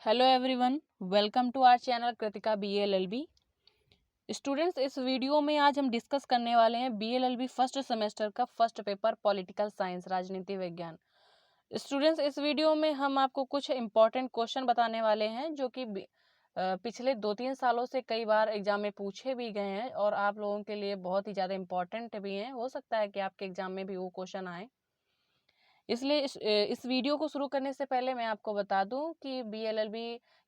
Hello everyone, welcome to our channel Kritika BLLB। Students, इस video में आज हम डिस्कस करने वाले हैं BLLB फर्स्ट सेमेस्टर का फर्स्ट पेपर पॉलिटिकल साइंस राजनीति विज्ञान। स्टूडेंट्स, इस वीडियो में हम आपको कुछ इम्पोर्टेंट क्वेश्चन बताने वाले हैं जो कि पिछले 2-3 सालों से कई बार एग्जाम में पूछे भी गए हैं और आप लोगों के लिए बहुत ही ज़्यादा इम्पोर्टेंट भी हैं। हो सकता है कि आपके एग्जाम में भी वो क्वेश्चन आए, इसलिए इस वीडियो को शुरू करने से पहले मैं आपको बता दूं कि BLLB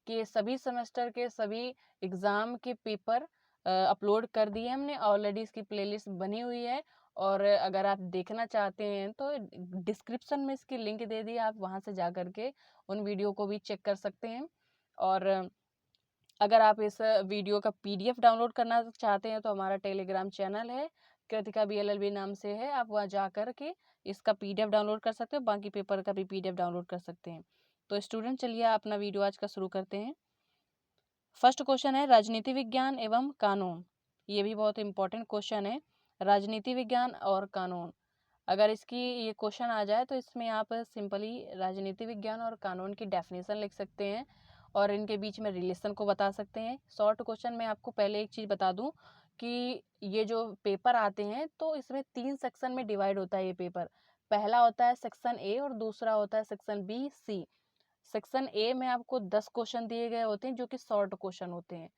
के सभी सेमेस्टर के सभी एग्ज़ाम के पेपर अपलोड कर दिए हमने। ऑलरेडी इसकी प्लेलिस्ट बनी हुई है और अगर आप देखना चाहते हैं तो डिस्क्रिप्शन में इसकी लिंक दे दी, आप वहां से जा कर के उन वीडियो को भी चेक कर सकते हैं। और अगर आप इस वीडियो का PDF डाउनलोड करना चाहते हैं तो हमारा टेलीग्राम चैनल है, कृतिका BLLB नाम से है। आप वहाँ जा कर के इसका PDF डाउनलोड कर सकते हो, बाकी पेपर का भी PDF डाउनलोड कर सकते हैं। तो स्टूडेंट, चलिए अपना वीडियो आज का शुरू करते हैं। फर्स्ट क्वेश्चन है राजनीति विज्ञान एवं कानून। ये भी बहुत इंपॉर्टेंट क्वेश्चन है, राजनीति विज्ञान और कानून। अगर इसकी ये क्वेश्चन आ जाए तो इसमें आप सिंपली राजनीति विज्ञान और कानून की डेफिनेशन लिख सकते हैं और इनके बीच में रिलेशन को बता सकते हैं। शॉर्ट क्वेश्चन में आपको पहले एक चीज़ बता दूं कि ये जो पेपर आते हैं तो इसमें 3 सेक्शन में डिवाइड होता है ये पेपर। पहला होता है सेक्शन ए और दूसरा होता है section B, C। Section A में आपको 10 क्वेश्चन दिए गए होते हैं जो कि शॉर्ट क्वेश्चन होते हैं।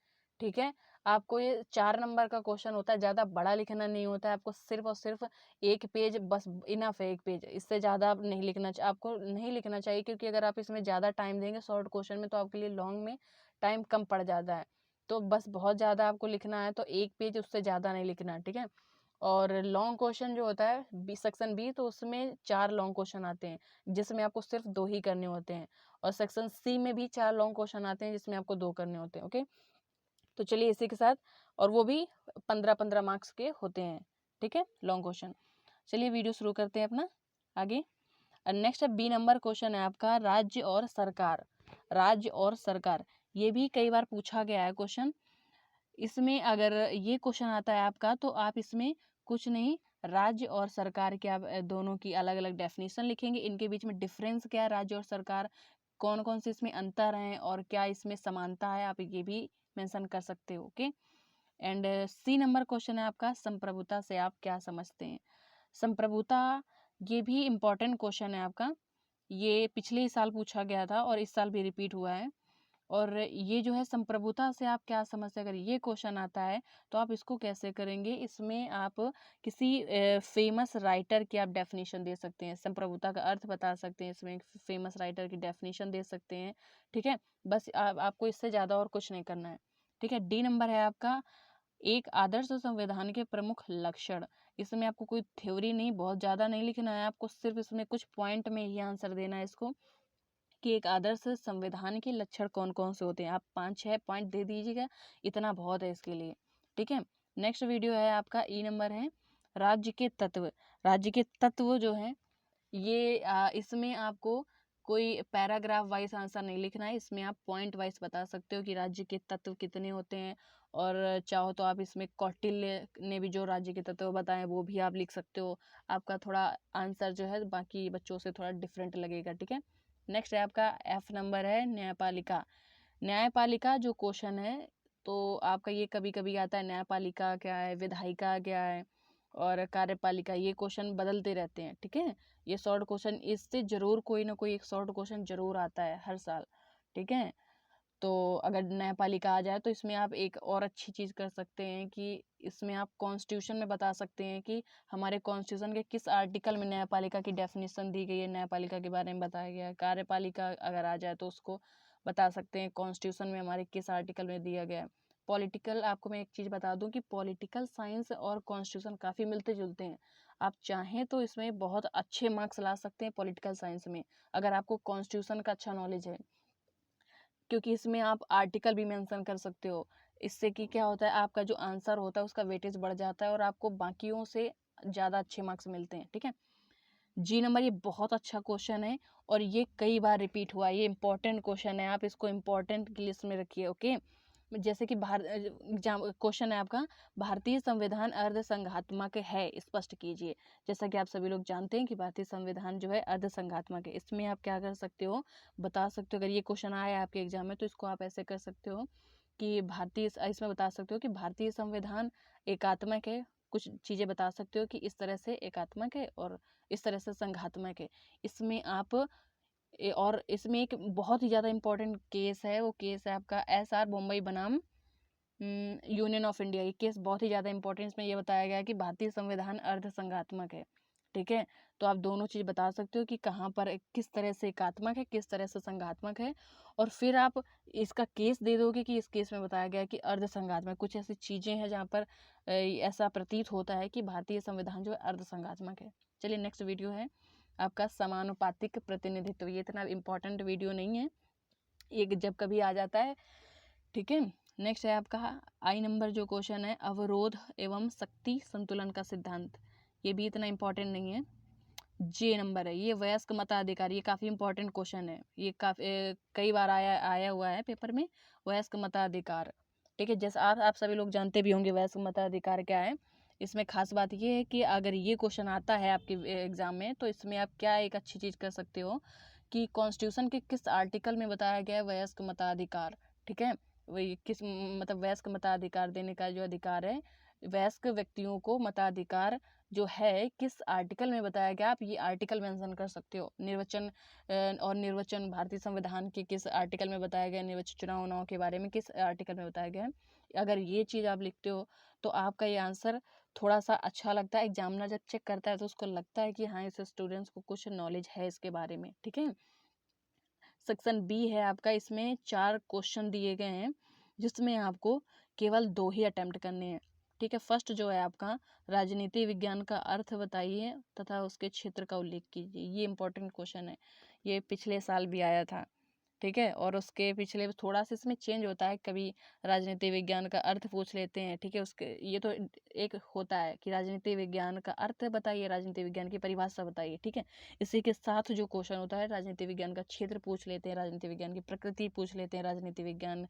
ठीक है, आपको ये 4 नंबर का क्वेश्चन होता है, ज़्यादा बड़ा लिखना नहीं होता है। आपको सिर्फ और सिर्फ एक पेज बस इनफ है, एक पेज, इससे ज़्यादा आप नहीं लिखना आपको नहीं लिखना चाहिए, क्योंकि अगर आप इसमें ज़्यादा टाइम देंगे शॉर्ट क्वेश्चन में तो आपके लिए लॉन्ग में टाइम कम पड़ जाता है। तो बस बहुत ज़्यादा आपको लिखना है तो एक पेज, उससे ज़्यादा नहीं लिखना, ठीक है। और लॉन्ग क्वेश्चन जो होता है सेक्शन B, तो उसमें 4 लॉन्ग क्वेश्चन आते हैं जिसमें आपको सिर्फ 2 ही करने होते हैं। और सेक्शन C में भी 4 लॉन्ग क्वेश्चन आते हैं जिसमें आपको 2 करने होते हैं। ओके, तो चलिए इसी के साथ, और वो भी 15-15 मार्क्स के होते हैं, ठीक है, लॉन्ग क्वेश्चन। चलिए वीडियो शुरू करते हैं अपना आगे। नेक्स्ट है B नंबर क्वेश्चन है आपका राज्य और सरकार। राज्य और सरकार, ये भी कई बार पूछा गया है क्वेश्चन। इसमें अगर ये क्वेश्चन आता है आपका तो आप इसमें कुछ नहीं, राज्य और सरकार के आप दोनों की अलग अलग डेफिनेशन लिखेंगे, इनके बीच में डिफरेंस क्या है, राज्य और सरकार कौन कौन से इसमें अंतर हैं और क्या इसमें समानता है, आप ये भी मेंशन कर सकते हो। Okay, and C number question है आपका संप्रभुता से आप क्या समझते हैं। संप्रभुता, ये भी इम्पोर्टेंट क्वेश्चन है आपका। ये पिछले साल पूछा गया था और इस साल भी रिपीट हुआ है। और ये जो है संप्रभुता से आप क्या समझते हैं, अगर ये क्वेश्चन आता है तो आप इसको कैसे करेंगे। इसमें आप किसी फेमस राइटर की आप डेफिनेशन दे सकते हैं, संप्रभुता का अर्थ बता सकते हैं, इसमें फेमस राइटर की डेफिनेशन दे सकते हैं। ठीक है, बस आपको इससे ज़्यादा और कुछ नहीं करना है। ठीक है, D नंबर है आपका एक आदर्श संविधान के प्रमुख लक्षण। इसमें आपको कोई थ्योरी नहीं, बहुत ज़्यादा नहीं लिखना है, आपको सिर्फ इसमें कुछ पॉइंट में ही आंसर देना है इसको कि एक आदर्श संविधान के लक्षण कौन कौन से होते हैं। आप 5-6 पॉइंट दे दीजिएगा, इतना बहुत है इसके लिए। ठीक है, नेक्स्ट वीडियो है आपका E नंबर है राज्य के तत्व। राज्य के तत्व जो है ये इसमें आपको कोई पैराग्राफ वाइज आंसर नहीं लिखना है, इसमें आप पॉइंट वाइज बता सकते हो कि राज्य के तत्व कितने होते हैं। और चाहो तो आप इसमें कौटिल्य ने भी जो राज्य के तत्व बताए वो भी आप लिख सकते हो। आपका थोड़ा आंसर जो है बाकी बच्चों से थोड़ा डिफरेंट लगेगा। ठीक है, नेक्स्ट है आपका F नंबर है न्यायपालिका। न्यायपालिका जो क्वेश्चन है तो आपका ये कभी कभी आता है, न्यायपालिका क्या है, विधायिका क्या है और कार्यपालिका, ये क्वेश्चन बदलते रहते हैं। ठीक है, ये शॉर्ट क्वेश्चन, इससे जरूर कोई ना कोई एक शॉर्ट क्वेश्चन जरूर आता है हर साल। ठीक है, तो अगर न्यायपालिका आ जाए तो इसमें आप एक और अच्छी चीज़ कर सकते हैं कि इसमें आप कॉन्स्टिट्यूशन में बता सकते हैं कि हमारे कॉन्स्टिट्यूशन के किस आर्टिकल में न्यायपालिका की डेफिनेशन दी गई है, न्यायपालिका के बारे में बताया गया है। कार्यपालिका अगर आ जाए तो उसको बता सकते हैं कॉन्स्टिट्यूशन में हमारे किस आर्टिकल में दिया गया है। पॉलिटिकल, आपको मैं एक चीज़ बता दूं कि पॉलिटिकल साइंस और कॉन्स्टिट्यूशन काफ़ी मिलते जुलते हैं। आप चाहें तो इसमें बहुत अच्छे मार्क्स ला सकते हैं पॉलिटिकल साइंस में, अगर आपको कॉन्स्टिट्यूशन का अच्छा नॉलेज है, क्योंकि इसमें आप आर्टिकल भी मेंशन कर सकते हो। इससे कि क्या होता है, आपका जो आंसर होता है उसका वेटेज बढ़ जाता है और आपको बाकियों से ज़्यादा अच्छे मार्क्स मिलते हैं। ठीक है, G नंबर, ये बहुत अच्छा क्वेश्चन है और ये कई बार रिपीट हुआ है, ये इंपॉर्टेंट क्वेश्चन है, आप इसको इंपॉर्टेंट की लिस्ट में रखिए। ओके, जैसे कि क्वेश्चन है आपका, भारतीय संविधान अर्धसंघात्मक है, स्पष्ट कीजिए। जैसा कि आप सभी लोग जानते हैं कि भारतीय संविधान जो है अर्धसंघात्मक है। इसमें आप क्या कर सकते हो, बता सकते हो, अगर ये क्वेश्चन आया आपके एग्जाम में तो इसको आप ऐसे कर सकते हो कि इसमें बता सकते हो कि भारतीय संविधान एकात्मक है। कुछ चीज़ें बता सकते हो कि इस तरह से एकात्मक है और इस तरह से संघात्मक है। इसमें आप और इसमें एक बहुत ही ज़्यादा इम्पोर्टेंट केस है, वो केस है आपका SR बॉम्बई बनाम यूनियन ऑफ इंडिया। ये केस बहुत ही ज़्यादा इंपॉर्टेंट, इसमें ये बताया गया है कि भारतीय संविधान अर्धसंघात्मक है। ठीक है, तो आप दोनों चीज़ बता सकते हो कि कहाँ पर किस तरह से एकात्मक है, किस तरह से संघात्मक है, और फिर आप इसका केस दे दोगे कि इस केस में बताया गया है कि अर्धसंघात्मक। कुछ ऐसी चीज़ें हैं जहाँ पर ऐसा प्रतीत होता है कि भारतीय संविधान जो है अर्धसंघात्मक है। चलिए नेक्स्ट वीडियो है आपका समानुपातिक प्रतिनिधित्व। ये इतना इम्पोर्टेंट वीडियो नहीं है, ये जब कभी आ जाता है। ठीक है, नेक्स्ट है आपका आई नंबर जो क्वेश्चन है, अवरोध एवं शक्ति संतुलन का सिद्धांत। ये भी इतना इम्पोर्टेंट नहीं है। जे नंबर है ये वयस्क मताधिकार, ये काफ़ी इंपॉर्टेंट क्वेश्चन है, ये काफ़ी कई बार आया हुआ है पेपर में, वयस्क मताधिकार। ठीक है, जैसे आप सभी लोग जानते भी होंगे वयस्क मताधिकार क्या है। इसमें खास बात ये है कि अगर ये क्वेश्चन आता है आपके एग्जाम में तो इसमें आप क्या एक अच्छी चीज़ कर सकते हो कि कॉन्स्टिट्यूशन के किस आर्टिकल में बताया गया है वयस्क मताधिकार। ठीक है, वही किस मतलब वयस्क मताधिकार देने का जो अधिकार है, वयस्क व्यक्तियों को मताधिकार जो है किस आर्टिकल में बताया गया, आप ये आर्टिकल मेंशन कर सकते हो। निर्वाचन और निर्वाचन भारतीय संविधान के किस आर्टिकल में बताया गया, निर्वाचन चुनाव के बारे में किस आर्टिकल में बताया गया है। अगर ये चीज़ आप लिखते हो तो आपका ये आंसर थोड़ा सा अच्छा लगता है। एग्जामिनर जब चेक करता है तो उसको लगता है कि हाँ इस स्टूडेंट्स को कुछ नॉलेज है इसके बारे में। ठीक है, सेक्शन बी है आपका, इसमें 4 क्वेश्चन दिए गए हैं जिसमें आपको केवल 2 ही अटेम्प्ट करने हैं। ठीक है, फर्स्ट जो है आपका, राजनीति विज्ञान का अर्थ बताइए तथा उसके क्षेत्र का उल्लेख कीजिए। ये इंपॉर्टेंट क्वेश्चन है, ये पिछले साल भी आया था। ठीक है, और उसके पिछले थोड़ा सा इसमें चेंज होता है, कभी राजनीति विज्ञान का अर्थ पूछ लेते हैं। ठीक है, उसके ये तो एक होता है कि राजनीति विज्ञान का अर्थ बताइए, राजनीति विज्ञान की परिभाषा बताइए। ठीक है, इसी के साथ जो क्वेश्चन होता है, राजनीति विज्ञान का क्षेत्र पूछ लेते हैं, राजनीति विज्ञान की प्रकृति पूछ लेते हैं, राजनीति विज्ञान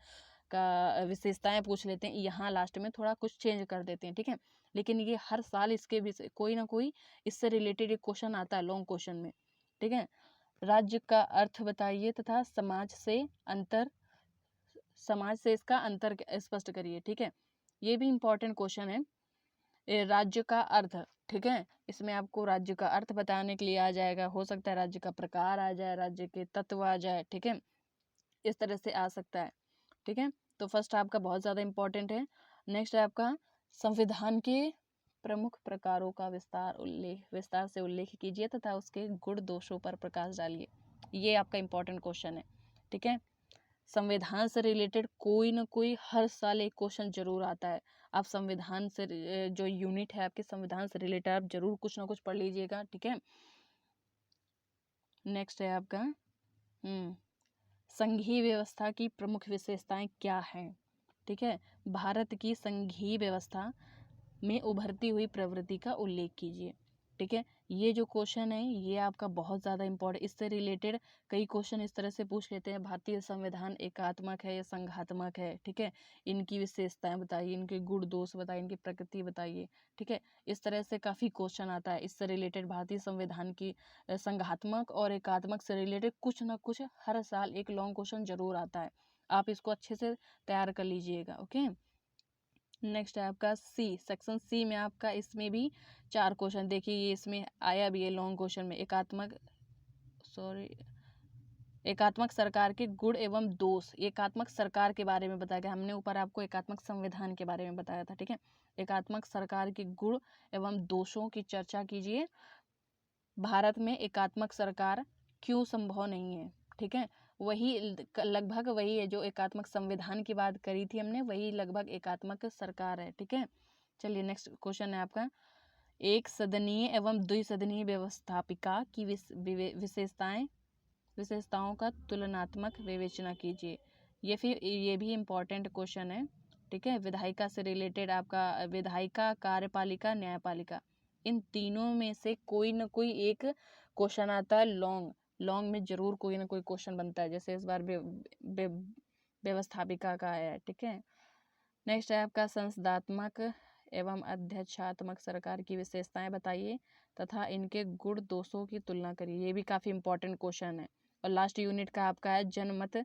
का विशेषताएं पूछ लेते हैं। यहाँ लास्ट में थोड़ा कुछ चेंज कर देते हैं। ठीक है, लेकिन ये हर साल इसके भी कोई ना कोई इससे रिलेटेड एक क्वेश्चन आता है लॉन्ग क्वेश्चन में। ठीक है, राज्य का अर्थ बताइए तथा समाज से इसका अंतर स्पष्ट करिए। ठीक है, ये भी इम्पोर्टेंट क्वेश्चन है। राज्य का अर्थ, ठीक है, इसमें आपको राज्य का अर्थ बताने के लिए आ जाएगा, हो सकता है राज्य का प्रकार आ जाए, राज्य के तत्व आ जाए। ठीक है, इस तरह से आ सकता है। ठीक है, तो फर्स्ट आपका बहुत ज़्यादा इम्पोर्टेंट है। नेक्स्ट है आपका संविधान के प्रमुख प्रकारों का विस्तार से उल्लेख कीजिए तथा उसके गुण दोषों पर प्रकाश डालिए। ये आपका इम्पोर्टेंट क्वेश्चन है। ठीक है, संविधान से रिलेटेड कोई ना कोई हर साल एक क्वेश्चन जरूर आता है। आप संविधान से जो यूनिट है आपके संविधान से रिलेटेड आप जरूर कुछ ना कुछ पढ़ लीजिएगा। ठीक है, नेक्स्ट है आपका संघीय व्यवस्था की प्रमुख विशेषताएं क्या हैं। ठीक है, भारत की संघीय व्यवस्था में उभरती हुई प्रवृत्ति का उल्लेख कीजिए। ठीक है, ये जो क्वेश्चन है ये आपका बहुत ज़्यादा इंपॉर्टेंट, इससे रिलेटेड कई क्वेश्चन इस तरह से पूछ लेते हैं, भारतीय संविधान एकात्मक है या संघात्मक है। ठीक है, इनकी विशेषताएं बताइए, इनके गुण दोष बताइए, इनकी प्रकृति बताइए। ठीक है, इस तरह से काफ़ी क्वेश्चन आता है इससे रिलेटेड। भारतीय संविधान की संघात्मक और एकात्मक से रिलेटेड कुछ ना कुछ हर साल एक लॉन्ग क्वेश्चन जरूर आता है। आप इसको अच्छे से तैयार कर लीजिएगा। ओके, नेक्स्ट है आपका सी, सेक्शन सी में आपका इसमें भी 4 क्वेश्चन, देखिए ये इसमें आया भी है लॉन्ग क्वेश्चन में, एकात्मक सरकार के गुण एवं दोष। एकात्मक सरकार के बारे में बताया गया, हमने ऊपर आपको एकात्मक संविधान के बारे में बताया था। ठीक है, एकात्मक सरकार के गुण एवं दोषों की चर्चा कीजिए। भारत में एकात्मक सरकार क्यों संभव नहीं है। ठीक है, वही लगभग वही है जो एकात्मक संविधान की बात करी थी हमने, वही लगभग एकात्मक सरकार है। ठीक है, चलिए नेक्स्ट क्वेश्चन है आपका, एक सदनीय एवं द्विसदनीय व्यवस्थापिका की विशेषताओं का तुलनात्मक विवेचना कीजिए। ये भी इम्पोर्टेंट क्वेश्चन है। ठीक है, विधायिका से रिलेटेड आपका विधायिका, कार्यपालिका, न्यायपालिका, इन तीनों में से कोई ना कोई एक क्वेश्चन आता है लॉन्ग में जरूर कोई ना कोई क्वेश्चन बनता है। जैसे इस बार व्यवस्थापिका का है, ठीक है। नेक्स्ट है आपका संसदात्मक एवं अध्यक्षात्मक सरकार की विशेषताएं बताइए तथा इनके गुण दोषों की तुलना करिए। ये भी काफ़ी इंपॉर्टेंट क्वेश्चन है। और लास्ट यूनिट का आपका है जनमत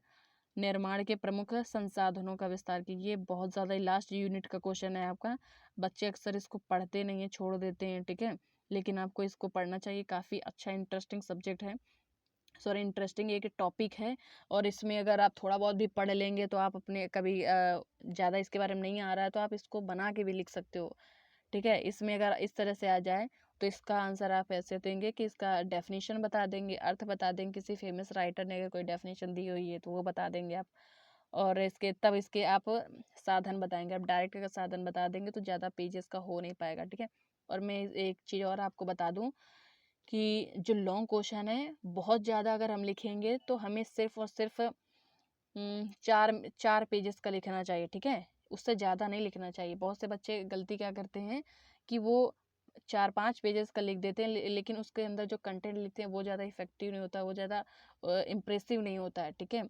निर्माण के प्रमुख संसाधनों का विस्तार कीजिए। ये बहुत ज़्यादा लास्ट यूनिट का क्वेश्चन है आपका। बच्चे अक्सर इसको पढ़ते नहीं है, छोड़ देते हैं, ठीक है, लेकिन आपको इसको पढ़ना चाहिए। काफ़ी अच्छा इंटरेस्टिंग सब्जेक्ट है, सॉरी इंटरेस्टिंग एक टॉपिक है। और इसमें अगर आप थोड़ा बहुत भी पढ़ लेंगे तो आप अपने कभी ज़्यादा इसके बारे में नहीं आ रहा है तो आप इसको बना के भी लिख सकते हो, ठीक है। इसमें अगर इस तरह से आ जाए तो इसका आंसर आप ऐसे देंगे कि इसका डेफिनेशन बता देंगे, अर्थ बता देंगे। किसी फेमस राइटर ने अगर कोई डेफिनेशन दी हुई है तो वो बता देंगे आप। और इसके तब इसके आप साधन बताएंगे। आप डायरेक्ट अगर साधन बता देंगे तो ज़्यादा पेजेस का हो नहीं पाएगा, ठीक है। और मैं एक चीज़ और आपको बता दूं कि जो लॉन्ग क्वेश्चन है बहुत ज़्यादा अगर हम लिखेंगे तो हमें सिर्फ और सिर्फ चार चार पेजेस का लिखना चाहिए, ठीक है। उससे ज़्यादा नहीं लिखना चाहिए। बहुत से बच्चे गलती क्या करते हैं कि वो 4-5 पेजेस का लिख देते हैं, लेकिन उसके अंदर जो कंटेंट लिखते हैं वो ज़्यादा इफेक्टिव नहीं होता, वो ज़्यादा इम्प्रेसिव नहीं होता है, ठीक है।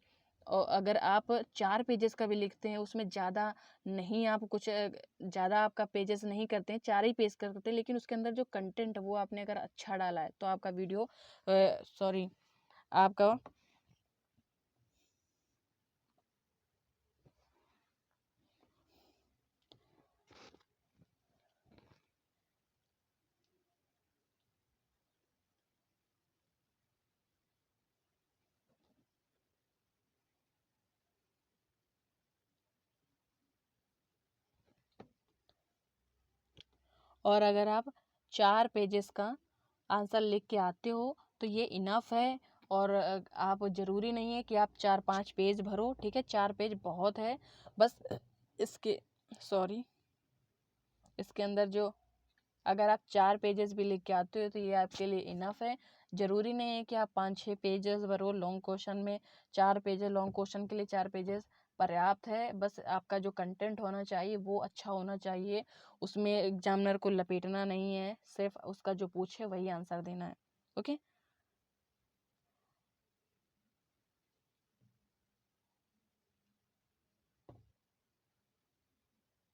और अगर आप 4 पेजेस का भी लिखते हैं उसमें ज़्यादा नहीं, आप कुछ ज़्यादा आपका पेजेस नहीं करते हैं, 4 ही पेज करते हैं, लेकिन उसके अंदर जो कंटेंट है वो आपने अगर अच्छा डाला है तो आपका वीडियो सॉरी आपका और अगर आप 4 पेजेस का आंसर लिख के आते हो तो ये इनफ है। और आप ज़रूरी नहीं है कि आप 4-5 पेज भरो, ठीक है। 4 पेज बहुत है बस। इसके सॉरी इसके अंदर जो अगर आप 4 पेजेस भी लिख के आते हो तो ये आपके लिए इनफ है। ज़रूरी नहीं है कि आप 5-6 पेजेस भरो लॉन्ग क्वेश्चन में। 4 पेजेस लॉन्ग क्वेश्चन के लिए 4 पेजेस पर्याप्त है। बस आपका जो कंटेंट होना चाहिए वो अच्छा होना चाहिए। उसमें एग्जामिनर को लपेटना नहीं है, सिर्फ उसका जो पूछे वही आंसर देना है, ओके।